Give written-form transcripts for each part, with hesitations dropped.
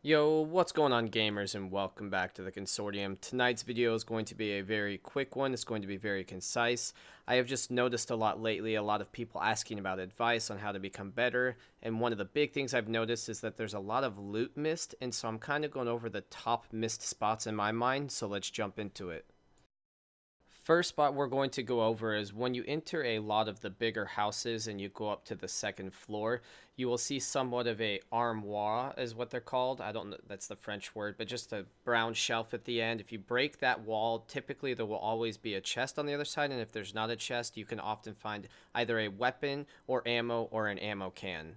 Yo, what's going on, gamers, and welcome back to the Consortium. Tonight's video is going to be a very quick one. It's going to be very concise. I have just noticed a lot lately, a lot of people asking about advice on how to become better, and one of the big things I've noticed is that there's a lot of loot missed, and so I'm kind of going over the top missed spots in my mind, so let's jump into it. First spot we're going to go over is when you enter a lot of the bigger houses and you go up to the second floor, you will see somewhat of a armoire is what they're called. I don't know, that's the French word, but just a brown shelf at the end. If you break that wall, typically there will always be a chest on the other side, and if there's not a chest, you can often find either a weapon or ammo or an ammo can.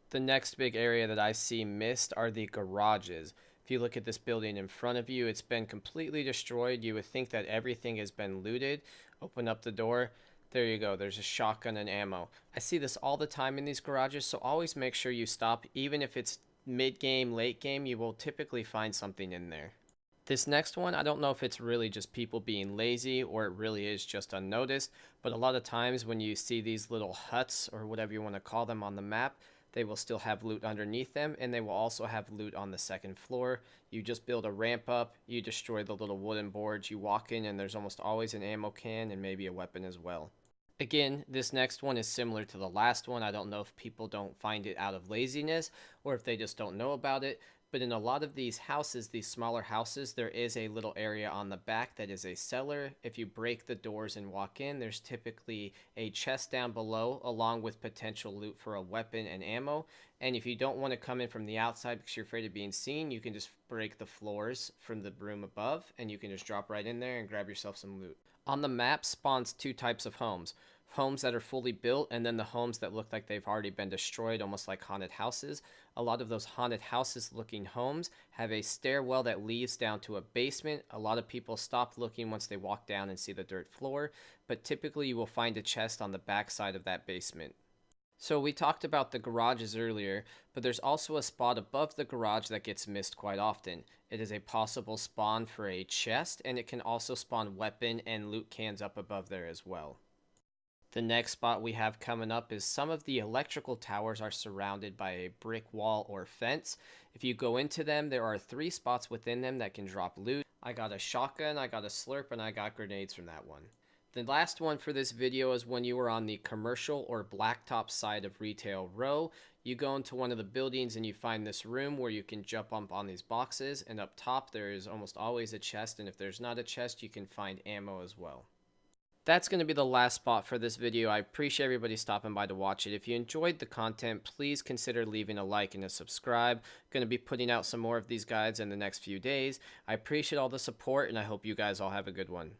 The next big area that I see missed are the garages. If you look at this building in front of you, it's been completely destroyed. You would think that everything has been looted. Open up the door. There you go. There's a shotgun and ammo. I see this all the time in these garages, so always make sure you stop. Even if it's mid-game, late game, you will typically find something in there. This next one, I don't know if it's really just people being lazy or it really is just unnoticed, but a lot of times when you see these little huts or whatever you want to call them on the map, they will still have loot underneath them, and they will also have loot on the second floor. You just build a ramp up, you destroy the little wooden boards, you walk in, and there's almost always an ammo can and maybe a weapon as well. Again, this next one is similar to the last one. I don't know if people don't find it out of laziness or if they just don't know about it, but in a lot of these houses, these smaller houses, there is a little area on the back that is a cellar. If you break the doors and walk in, there's typically a chest down below along with potential loot for a weapon and ammo. And if you don't want to come in from the outside because you're afraid of being seen, you can just break the floors from the room above and you can just drop right in there and grab yourself some loot. On the map spawns two types of homes. Homes that are fully built, and then the homes that look like they've already been destroyed, almost like haunted houses. A lot of those haunted houses looking homes have a stairwell that leads down to a basement. A lot of people stop looking once they walk down and see the dirt floor, but typically you will find a chest on the back side of that basement. So we talked about the garages earlier, but there's also a spot above the garage that gets missed quite often. It is a possible spawn for a chest, and it can also spawn weapon and loot cans up above there as well. The next spot we have coming up is some of the electrical towers are surrounded by a brick wall or fence. If you go into them, there are 3 spots within them that can drop loot. I got a shotgun, I got a slurp, and I got grenades from that one. The last one for this video is when you are on the commercial or blacktop side of Retail Row. You go into one of the buildings and you find this room where you can jump up on these boxes, and up top there is almost always a chest, and if there's not a chest you can find ammo as well. That's going to be the last spot for this video. I appreciate everybody stopping by to watch it. If you enjoyed the content, please consider leaving a like and a subscribe. Going to be putting out some more of these guides in the next few days. I appreciate all the support, and I hope you guys all have a good one.